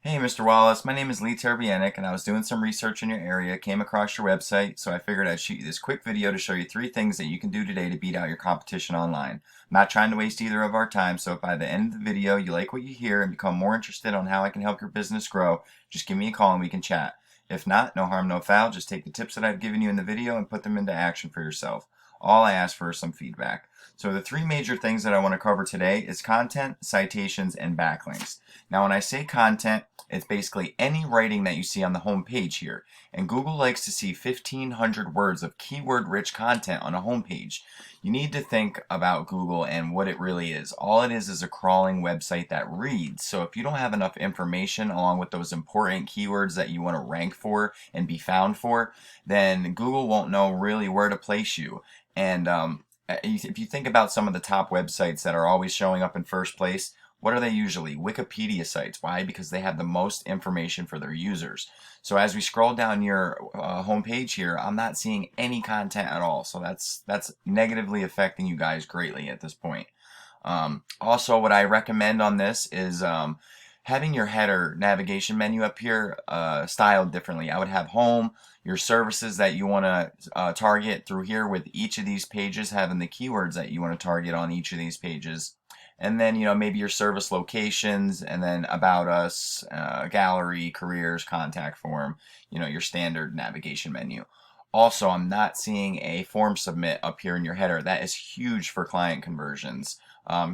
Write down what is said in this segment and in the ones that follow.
Hey, Mr. Wallace. My name is Lee Terbianic, and I was doing some research in your area, came across your website, so I figured I'd shoot you this quick video to show you 3 things that you can do today to beat out your competition online. I'm not trying to waste either of our time, so if by the end of the video you like what you hear and become more interested on how I can help your business grow, just give me a call and we can chat. If not, no harm, no foul. Just take the tips that I've given you in the video and put them into action for yourself. All I ask for is some feedback. So the 3 major things that I want to cover today is content, citations, and backlinks. Now when I say content, it's basically any writing that you see on the home page here. And Google likes to see 1,500 words of keyword-rich content on a home page. You need to think about Google and what it really is. All it is a crawling website that reads. So if you don't have enough information along with those important keywords that you want to rank for and be found for, then Google won't know really where to place you. And if you think about some of the top websites that are always showing up in first place, what are they usually? Wikipedia sites. Why? Because they have the most information for their users. So as we scroll down your homepage here, I'm not seeing any content at all. So that's negatively affecting you guys greatly at this point. Also, what I recommend on this is having your header navigation menu up here styled differently. I would have home, your services that you want to target through here with each of these pages, having the keywords that you want to target on each of these pages. And then, maybe your service locations, and then about us, gallery, careers, contact form, your standard navigation menu. Also, I'm not seeing a form submit up here in your header. That is huge for client conversions.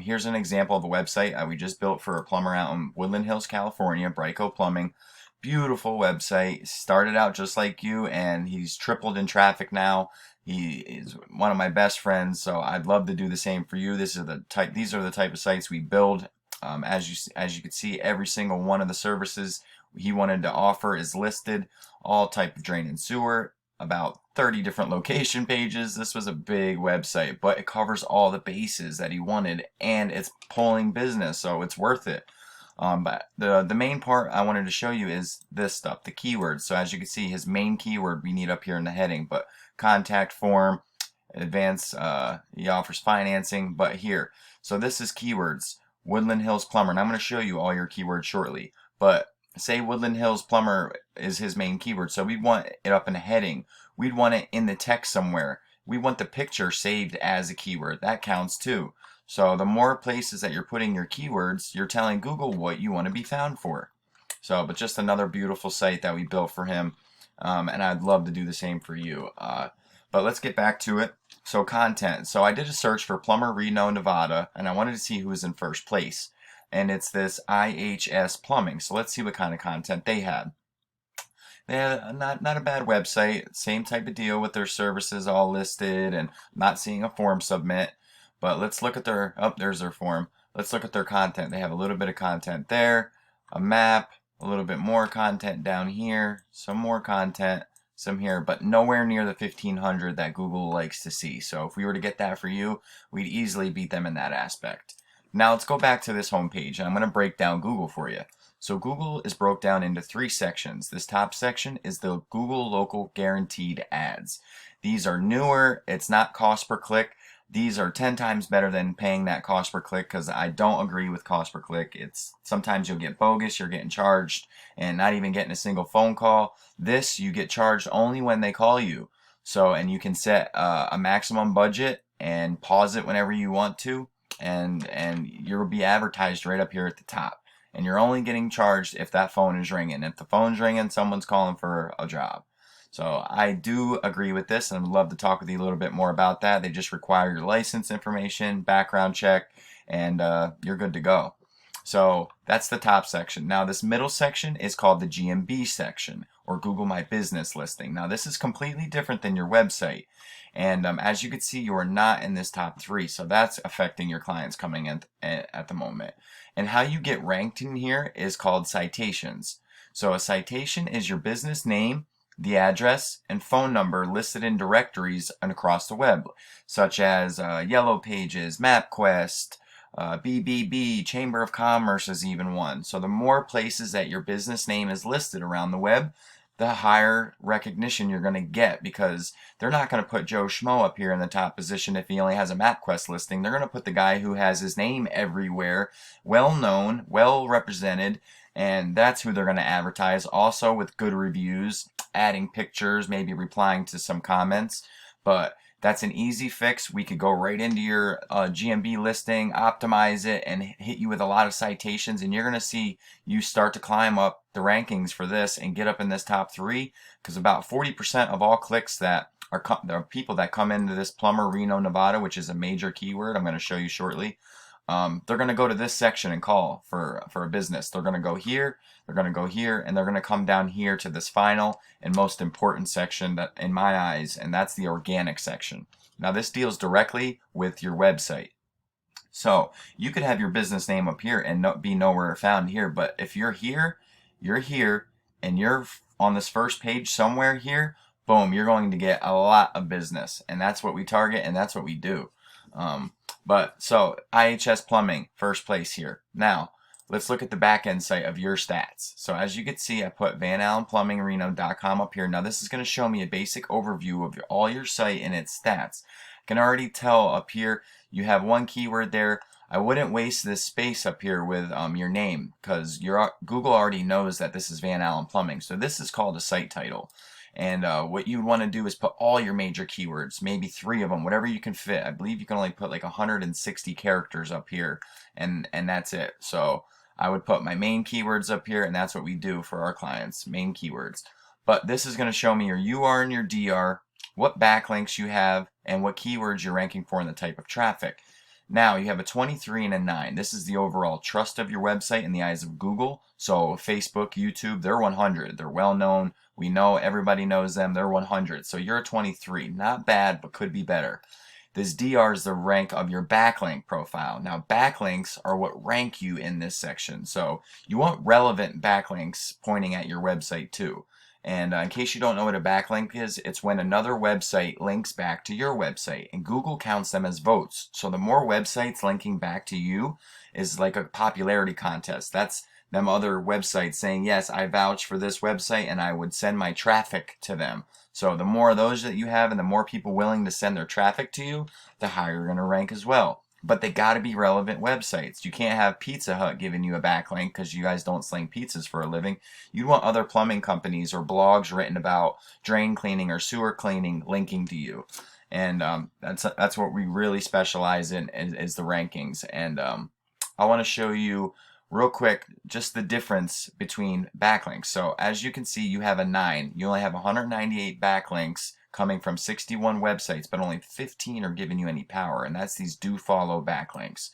Here's an example of a website we just built for a plumber out in Woodland Hills, California, Brico Plumbing. Beautiful website. Started out just like you, and he's tripled in traffic now. He is one of my best friends, so I'd love to do the same for you. These are the type of sites we build. As you can see, every single one of the services he wanted to offer is listed. All type of drain and sewer, about 30 different location pages. This was a big website, but it covers all the bases that he wanted, and it's pulling business, so it's worth it. But the main part I wanted to show you is this stuff, the keywords. So as you can see, his main keyword we need up here in the heading, but contact form, advance, he offers financing, but here. So this is keywords, Woodland Hills Plumber, and I'm going to show you all your keywords shortly. But say Woodland Hills Plumber is his main keyword, so we'd want it up in a heading. We'd want it in the text somewhere. We want the picture saved as a keyword. That counts too. So the more places that you're putting your keywords, you're telling Google what you want to be found for. So, but just another beautiful site that we built for him, and I'd love to do the same for you. But let's get back to it. So content. So I did a search for plumber Reno, Nevada, and I wanted to see who was in first place. And it's this IHS Plumbing. So let's see what kind of content they had. They had not a bad website. Same type of deal with their services all listed, and not seeing a form submit. But let's look at their, there's their form. Let's look at their content. They have a little bit of content there, a map, a little bit more content down here, some more content, some here, but nowhere near the 1,500 that Google likes to see. So if we were to get that for you, we'd easily beat them in that aspect. Now let's go back to this homepage, and I'm going to break down Google for you. So Google is broke down into 3 sections. This top section is the Google Local Guaranteed Ads. These are newer. It's not cost per click. These are 10 times better than paying that cost per click, because I don't agree with cost per click. It's sometimes you'll get bogus, you're getting charged and not even getting a single phone call. This, you get charged only when they call you. So, and you can set a maximum budget and pause it whenever you want to, and you'll be advertised right up here at the top. And you're only getting charged if that phone is ringing. If the phone's ringing, someone's calling for a job. So I do agree with this, and I'd love to talk with you a little bit more about that. They just require your license information, background check, and you're good to go. So that's the top section. Now this middle section is called the GMB section, or Google My Business listing. Now this is completely different than your website. And as you can see, you are not in this top 3. So that's affecting your clients coming in at the moment. And how you get ranked in here is called citations. So a citation is your business name, the address, and phone number listed in directories and across the web, such as Yellow Pages, MapQuest, BBB, Chamber of Commerce is even one. So the more places that your business name is listed around the web, the higher recognition you're going to get, because they're not going to put Joe Schmo up here in the top position if he only has a MapQuest listing. They're going to put the guy who has his name everywhere, well known, well represented, and that's who they're going to advertise. Also with good reviews, adding pictures, maybe replying to some comments. But that's an easy fix. We could go right into your GMB listing, optimize it, and hit you with a lot of citations, and you're going to see you start to climb up the rankings for this and get up in this top 3, because about 40% of all clicks that are people that come into this plumber, Reno, Nevada, which is a major keyword I'm going to show you shortly. They're going to go to this section and call for a business. They're going to go here, they're going to go here, and they're going to come down here to this final and most important section that, in my eyes, and that's the organic section. Now this deals directly with your website. So you could have your business name up here and be nowhere found here, but if you're here, and you're on this first page somewhere here, boom, you're going to get a lot of business, and that's what we target, and that's what we do. So IHS Plumbing, first place here. Now, let's look at the back end site of your stats. So as you can see, I put vanallenplumbingreno.com up here. Now this is going to show me a basic overview of all your site and its stats. I can already tell up here you have one keyword there. I wouldn't waste this space up here with your name, because Google already knows that this is Van Allen Plumbing. So this is called a site title. And what you want to do is put all your major keywords, maybe 3 of them, whatever you can fit. I believe you can only put like 160 characters up here, and that's it. So I would put my main keywords up here, and that's what we do for our clients, main keywords. But this is going to show me your UR and your DR, what backlinks you have, and what keywords you're ranking for and the type of traffic. Now you have a 23 and a 9. This is the overall trust of your website in the eyes of Google. So Facebook, YouTube, they're 100. They're well known. We know, everybody knows them. They're 100. So you're a 23. Not bad, but could be better. This DR is the rank of your backlink profile. Now backlinks are what rank you in this section. So you want relevant backlinks pointing at your website too. And in case you don't know what a backlink is, it's when another website links back to your website, and Google counts them as votes. So the more websites linking back to you is like a popularity contest. That's them other websites saying, yes, I vouch for this website, and I would send my traffic to them. So the more of those that you have and the more people willing to send their traffic to you, the higher you're going to rank as well. But they got to be relevant websites. You can't have Pizza Hut giving you a backlink because you guys don't sling pizzas for a living. You want other plumbing companies or blogs written about drain cleaning or sewer cleaning linking to you. And that's what we really specialize in, is the rankings. And I want to show you real quick just the difference between backlinks. So as you can see, you have a 9. You only have 198 backlinks coming from 61 websites, but only 15 are giving you any power, and that's these do follow backlinks.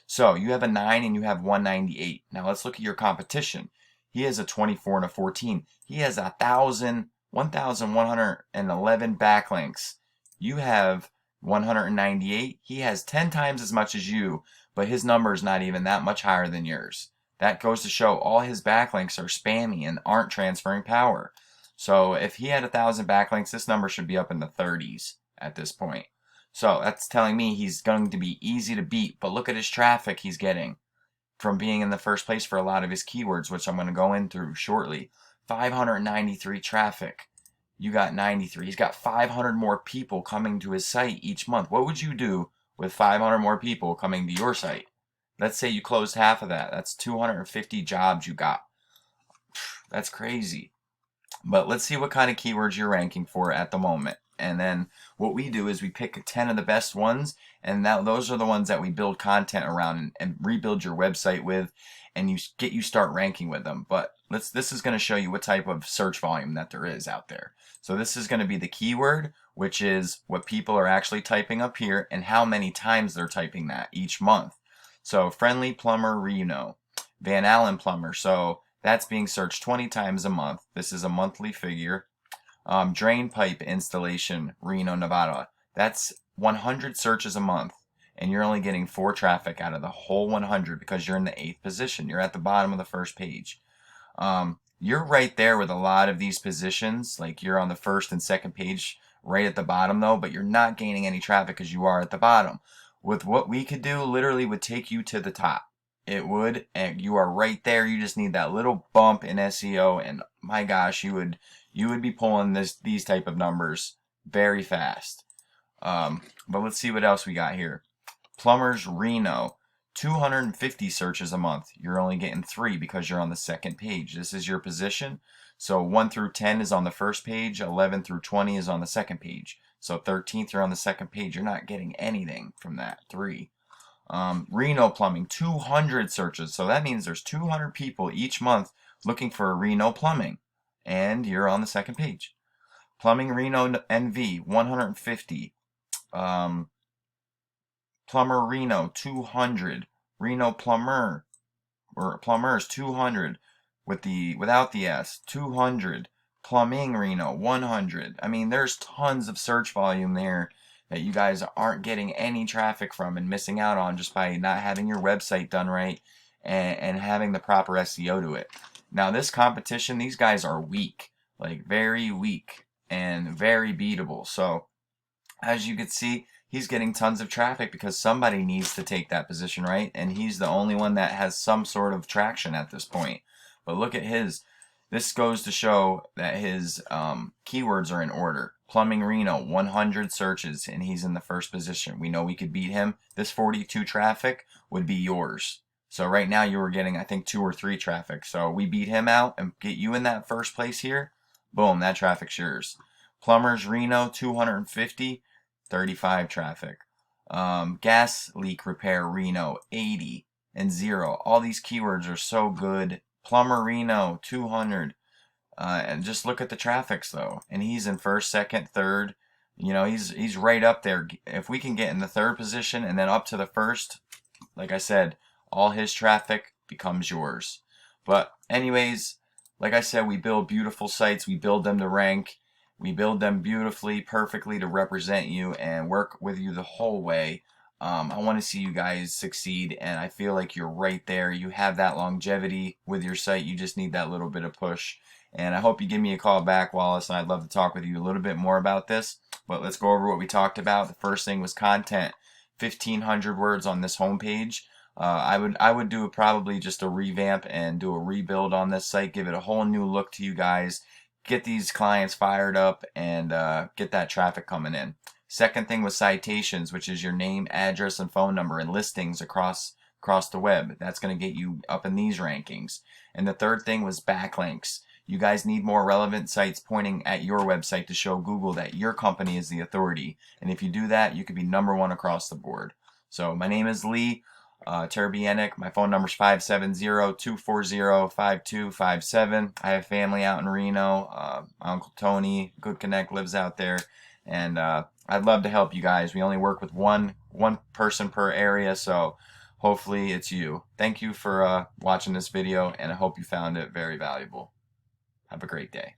So you have a 9 and you have 198. Now let's look at your competition. He has a 24 and a 14. He has 1,111 backlinks. You have 198. He has 10 times as much as you, but his number is not even that much higher than yours. That goes to show all his backlinks are spammy and aren't transferring power. So if he had 1,000 backlinks, this number should be up in the 30s at this point. So that's telling me he's going to be easy to beat. But look at his traffic he's getting from being in the first place for a lot of his keywords, which I'm going to go into shortly. 593 traffic. You got 93. He's got 500 more people coming to his site each month. What would you do with 500 more people coming to your site? Let's say you closed half of that. That's 250 jobs you got. That's crazy. But let's see what kind of keywords you're ranking for at the moment. And then what we do is we pick 10 of the best ones, and those are the ones that we build content around and rebuild your website with, and you start ranking with them. But this is going to show you what type of search volume that there is out there. So this is going to be the keyword, which is what people are actually typing up here and how many times they're typing that each month. So friendly plumber Reno, Van Allen plumber. So that's being searched 20 times a month. This is a monthly figure. Drain pipe installation, Reno, Nevada. That's 100 searches a month, and you're only getting 4 traffic out of the whole 100 because you're in the 8th position. You're at the bottom of the first page. You're right there with a lot of these positions. Like you're on the first and second page right at the bottom though, but you're not gaining any traffic because you are at the bottom. With what we could do, literally would take you to the top. It would, and you are right there. You just need that little bump in SEO, and my gosh, you would be pulling these type of numbers very fast. But let's see what else we got here. Plumbers Reno, 250 searches a month. You're only getting 3 because you're on the second page. This is your position. So 1 through 10 is on the first page, 11 through 20 is on the second page. So 13th, you're on the second page. You're not getting anything from that. 3. Reno plumbing, 200 searches. So that means there's 200 people each month looking for Reno plumbing. And you're on the second page. Plumbing Reno NV, 150. Plumber Reno, 200. Reno plumber or plumbers, 200 without the S, 200. Plumbing Reno, 100. I mean, there's tons of search volume there that you guys aren't getting any traffic from and missing out on just by not having your website done right and having the proper SEO to it. Now, this competition, these guys are weak, like very weak and very beatable. So, as you can see, he's getting tons of traffic because somebody needs to take that position, right? And he's the only one that has some sort of traction at this point. But look at his. This goes to show that his keywords are in order. Plumbing Reno, 100 searches, and he's in the first position. We know we could beat him. This 42 traffic would be yours. So right now you were getting, I think, 2 or 3 traffic. So we beat him out and get you in that first place here. Boom, that traffic's yours. Plumbers Reno, 250. 35 traffic. Gas leak repair Reno, 80 and 0. All these keywords are so good. Plumber Reno, 200. And just look at the traffics though. And he's in first, second, third. You know, he's right up there. If we can get in the third position and then up to the first, like I said, all his traffic becomes yours. But anyways, like I said, we build beautiful sites. We build them to rank. We build them beautifully, perfectly to represent you and work with you the whole way. I want to see you guys succeed, and I feel like you're right there. You have that longevity with your site. You just need that little bit of push. And I hope you give me a call back, Wallace, and I'd love to talk with you a little bit more about this. But let's go over what we talked about. The first thing was content. 1,500 words on this homepage. I would do probably just a revamp and do a rebuild on this site, give it a whole new look to you guys. Get these clients fired up and get that traffic coming in. Second thing was citations, which is your name, address, and phone number and listings across the web. That's going to get you up in these rankings. And the third thing was backlinks. You guys need more relevant sites pointing at your website to show Google that your company is the authority. And if you do that, you could be #1 across the board. So my name is Lee. Terbienic. My phone number is 570-240-5257. I have family out in Reno. My Uncle Tony, Good Connect, lives out there. And I'd love to help you guys. We only work with one person per area, so hopefully it's you. Thank you for watching this video, and I hope you found it very valuable. Have a great day.